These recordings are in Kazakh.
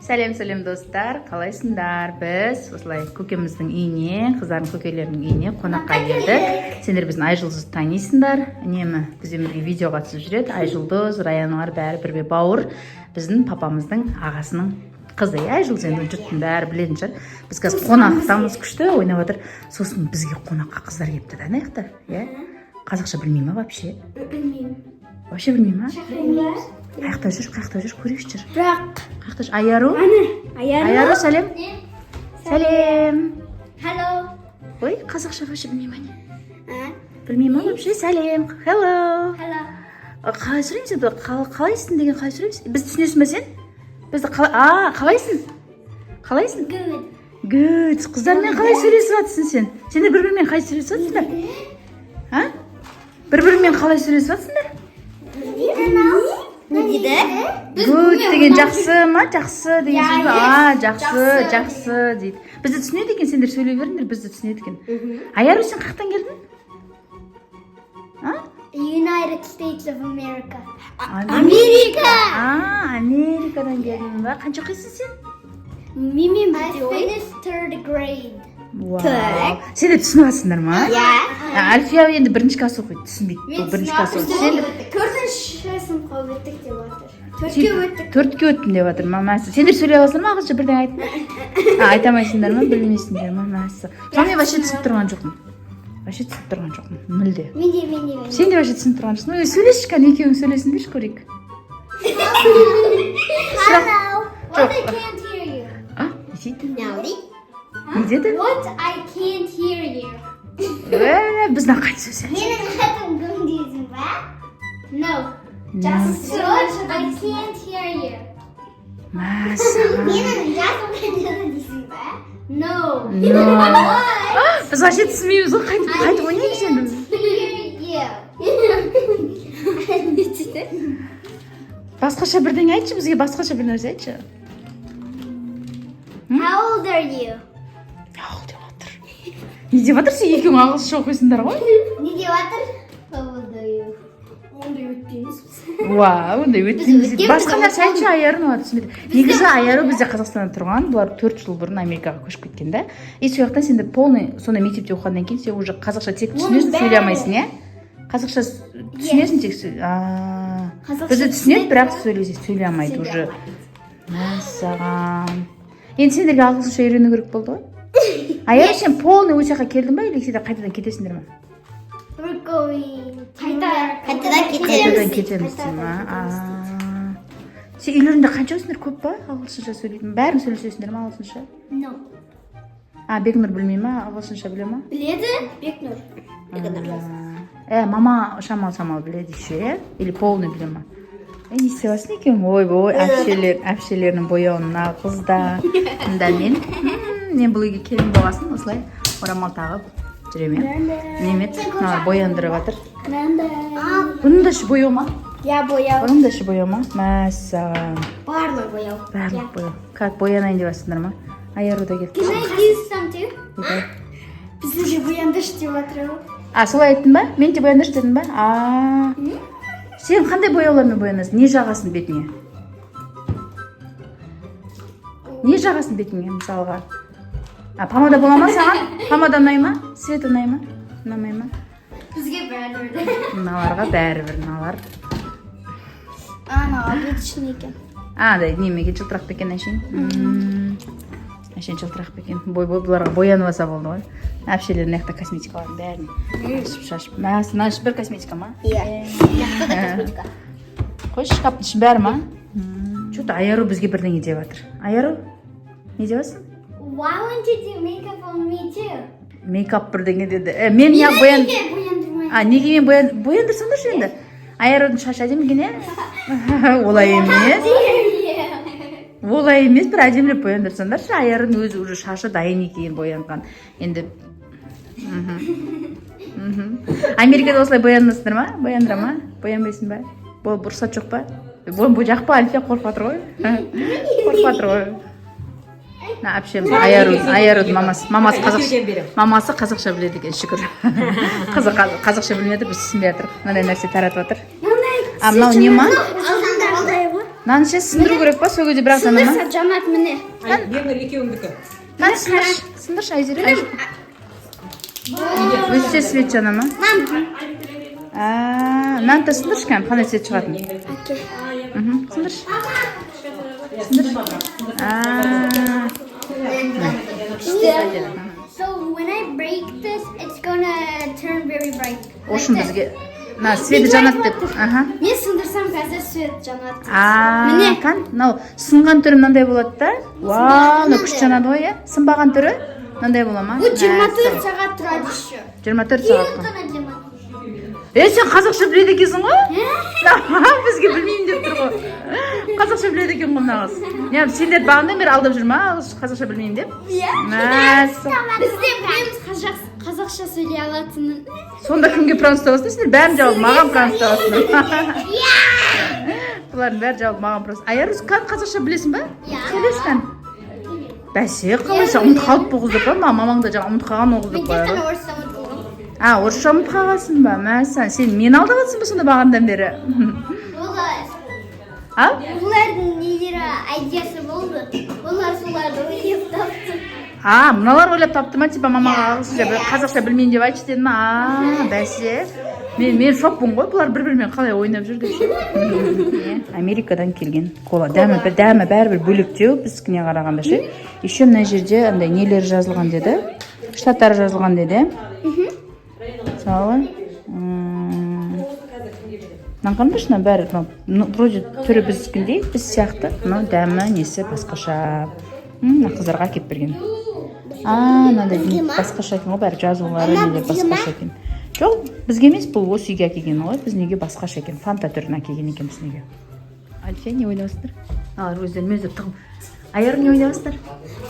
Сәлем достар, қалайсыңдар? Біз осылай көкеміздің үйіне, қыздардың көкелерінің үйіне қонаққа келдік. Сендер біздің Айжұлдызды танисыңдар. Үнемі бізбен видеоға түсіп жүреді. Айжұлдыз, Раянар бәрі бірге бауыр. Біздің папамыздың ағасының қызы. Айжұлдыз енді жұрттың бәрі білетін шығар. Біз қазір қонақтамыз, күшті ойнап жатыр. Сосын бізге қонаққа қыздар келіпті да, аяқта. Қазақша білмей ма вообще? Білмеймін. Вообще білмей ма? Қаяқта жүр, көрейікші жүр. Бірақ. Қаяқта жүр? Айару? Айару, сәлем. Сәлем. Hello. Ой, қазақша вообще білмей ма не? Білмей ма вообще? Сәлем. Hello. Hello. Қалай сөйлейміз енді? Қалайсың деген қалай сөйлейміз? Бізді түсінесің бе сен? Бізді қалайсың? Қалайсың? Good. Good. Қыздармен қалай сөйлесіп жатырсың сен? Сендер бір-бірімен қалай сөйлесіп жатсыңдар? Бір-бірімен қалай сөйлесіп жатсыңдар? Не дейді? Good деген жақсы ма? Жақсы деген сөз ба? Жақсы дейді. Бізді түсінеді екен, сендер сөйлей беріңдер, бізді түсінеді екен. Айару, сен қаяқтан келдің? United States of America. Америка! Америкадан келдің ба? Қанша оқисың сен? Мимим бітті ой. I finished third grade. Сендер түсініп жатсыңдар ма? Альфия енді бірінші класс оқиды, түсінбейді. Бұл бірінші класс оқиды. Төртінші сыныпқа өттік деп жатыр. Төртке өттім деп жатыр ма? Сендер сөйлей аласыңдар ма? Ағылшынша бірден айтыңдар. Айтамайсыңдар ма? Білмейсіңдер ма? Мен вообще түсініп тұрған жоқпын. Мүлде. Менде. Сен де вообще түсініп тұрған жоқсың. Сөйлесші кәне, екеуің сөйлесіңдерші көрейік. Hello. What I can't hear you. Не дейді? Nelly. Не деді? What I can't hear you. Біздің қайт сөз. Менің атым кім дейсің ба? No. Just what I can't hear you. Мәссаған. Менің жасым қайда дейсің ба? No. Біз вообще түсінбейміз ғой, қайтып ойнаймыз енді. Басқаша бірдеңе айтшы, бізге басқаша бір нәрсе айтшы. How old are you? Ау деп жатыр. Не деп жатыр, сен екеуің ағылшынша оқисыңдар ғой? Не деп жатыр? How old are you? Ондай өтпейміз. Ондай өтпейміз. Басқа нәрсе айтшы, Айару түсінбейді. Негізі Айару бізде Қазақстанда тұрған, бұлар 4 жыл бұрын Америкаға көшіп кеткен да. И сол жақтан сенде полный, сонда мектепте оқығаннан кейін сен уже қазақша тек түсінесің, сөйлей алмайсың, иә? Қазақша түсінесің тек бізді түсінеді, бірақ сөйлей алмайды уже. Мәссаған. Енді сендерге ағылшынша үйрену керек болды ғой? Айару, сен полный осы жаққа келдің ба, или сендер қайтадан кетесіңдер ма? We're going. Қайтадан кетемізсің ма? Сен үйлеріңде қаншасыңдар, көп па ағылшынша сөйлейтін? Бәрің сөйлесесіңдер ма ағылшынша? No. Бекнұр білмей ма, ағылшынша біле ма? Біледі? Бекнұр. Мама шамал біледі еще, или полный біле ма? Не істевасың екен? Ой, әпшелерінің бояуына қызда. Мен бұл үйге келін болғасын, осылай орамал тағып жүреме. Немет, бояндырып жатыр. Бұның да шы бояу ма? Бояу. Бұның да шы бояу ма? Мәссаған. Барлық бояу. Барлық бояу. Как боянайын деп жатсыңдар ма? Айару да келді. Can I do something? Бізді де бояндыршы деп жатыр. Солай айттың ба? Мен де бояндыршы дедің ба? Сен қандай бояулармен боянасың? Не жағасың бетіңе? Не жағасың бетіңе, мысалға? Помада бола ма саған? Помада ұнай ма? Свет ұнай ма? Ұнамай ма? Бізге бәрібір. Мыналарға бәрібір, мыналар. Бетішін екен. Немеге жылтырақ бекен әшейін. Әшейін жылтырақ бекен. Бұларға боянып аса болды ғой. Әпшелердің аяқта косметикаларын бәрін шашып. Мынау бір косметика ма? Яқты да косметика. Қойшы, шкаптың ішін бәрі ма? Что-то Айару бізге бірдеңе деп жатыр. Айару, не деп жатсың? Why won't you do makeup on me too? Мейкап бірдеңе деді. Мен не бояндырмай? Неге мен бояндырсаңдаршы енді? Айарудың шашы әдемі екен, иә? Олай емес, бір әдемілеп бояндырсаңдаршы. Айарудың өзі уже шашы дайын екен боянған. Енді Америкада осылай боянасыңдар ма? Бояндыра ма? Боянбайсың ба? Бұл рұқсат жоқ па? Бұл жақ па? Альфия қорқып жатыр ғой. Қорқып жатыр ғой. Әпшеміз Айарудың мамасы қазақша біледі екен, шүкір. Қызы қазақша білмеді, біз түсінбей жатырық. Мынандай нәрсе таратып жатыр. Мынау не ма? Нан ше сындыру керек па сол кезде бір ақ жана ма? Сындырса жанат міне. Еңір екеуіңдікі. Нан сындыршы Айзере. Өзі свет жана ма? Нан да сындыршы кәм, қандай свет шығатын? Сындыршы. So when I break this, it's gonna turn very bright. Ошын бізге светі жанат деп. Мен сындырсам қазір свет жанат. Міне қан, мынау сынған түрі мынандай болады да. Вау, мынау күшті жанады ғой, иә? Сынбаған түрі мынандай бола ма? Bu 24 saat тұрады еще. 24 сағат ма? Сен қазақша біледі екенсің ғой? Бізге білмеймін деп тұр ғой. Қазақша біледі екен ғой мына қыз. Не, сендер бағандан бері алдап жүр ма? Қазақша білмеймін деп? Иә. Мәссаған. Біз де білеміз қазақша сөйлей алатынын. Сонда кімге пранс табасың? Сендер бәрін жауып маған пранс табасың. Бұлардың бәрі жауып маған пранс. Айарус қазақша білесің ба? Иә. Сөйлесің кән. Бәсе, қалайса ұмыт қалып бұл қыздық па? Мамаң да жаңа ұмыт қалған ол қыздық Мен па? тек қана орысша ұмытып қалдым. Орысша ұмыт қалғансың ба? Мәссаған, сен мені алдап жатсың ба сонда бағандан бері? Олардың нелері идеясы болды. Олар соларды ойлап тапты. Мыналар ойлап тапты ма? Типа мамаға қазақша білмейін деп айтшы деді ма? Бәсе. Мен шокпын ғой, бұлар бір-бірімен қалай ойнап жүр деп ше. Америкадан келген кола. Дәмі бәрібір бөлектеу біздікіне қарағанда ше. Еще мына жерде андай нелер жазылған деді. Штаттары жазылған деді. Мысалы, нанғандышына бәрі, вроде түрі біздікіндей, біз сияқты, но дәмі несі басқаша. Қыздарға кеп берген. Мынандай басқаша екен ғой, бәрі жазылулары неде басқаша екен. Жоқ, бізге емес, бұл осы үйге әкелген ғой, біз неге басқаша екен, фанта түрін әкелген екен біз неге. Альфия, не ойнавасыздар? Алар өздерін өзі тығым. Аяр не ойнавасыздар?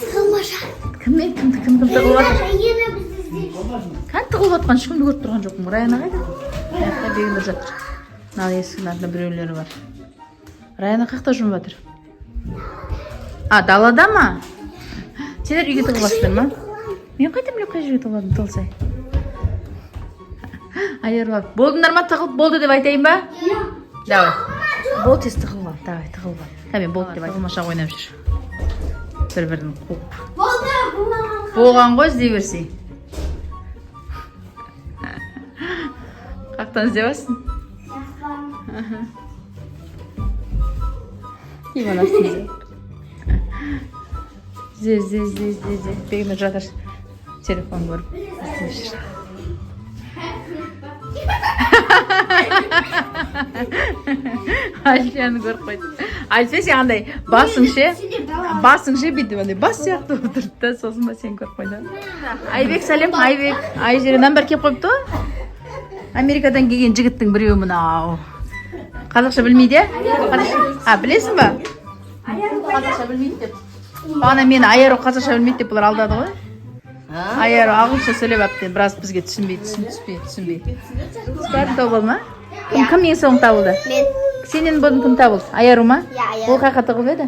Тығылмаша. Кіммен кім тығылып жатыр? Райана бізді іздейді. Қан тығылып жатқан ешкімді көріп тұрған жоқпын. Райана қайда? Аяқта бегіліп жатыр. Мынау есіктің артында біреулері бар. Райана қаяқта жұмып жатыр? Далада ма? Сендер үйге тығыласыздар ма? Мен қайда білем қай жерге тығыладым, тығылсай. Айырылап. Болдыңдар ма, тығылып болды деп айтайын ба? Давай. Бол тез тығылып. Давай, тығылып. Мен болды деп тығылмаша ойнап жүр. Бір-бірін қуып. Болған ғой, іздей берсей. Қақтан іздеп алсын? Киім анасын іздеп. Ізде. Бегімі жатыр. Телефон көріп. Альфияны көріп қойды. Альфия сен андай басың ше бүйтіп андай бас сияқты отырды да, сосын ба сен көріп қойды. Айбек, сәлем. Айбек. Айжеренен бір кеп қойыпты. Америкадан келген жігіттің біреуі мынау. Қазақша білмейді? Білесің ба? Қазақша білмейді деп. Бағана мені Айару қазақша білмейді деп бұлар алдады ғой. Айару ағылшынша сөйлеп әбден біраз бізге түсінбей. Бәрін тауып ма? Кім ең соң табылды? Мен. Сенен бұрын кім табылды? Айару ма? Иә, Айару. Ол қайқа тығылып еді?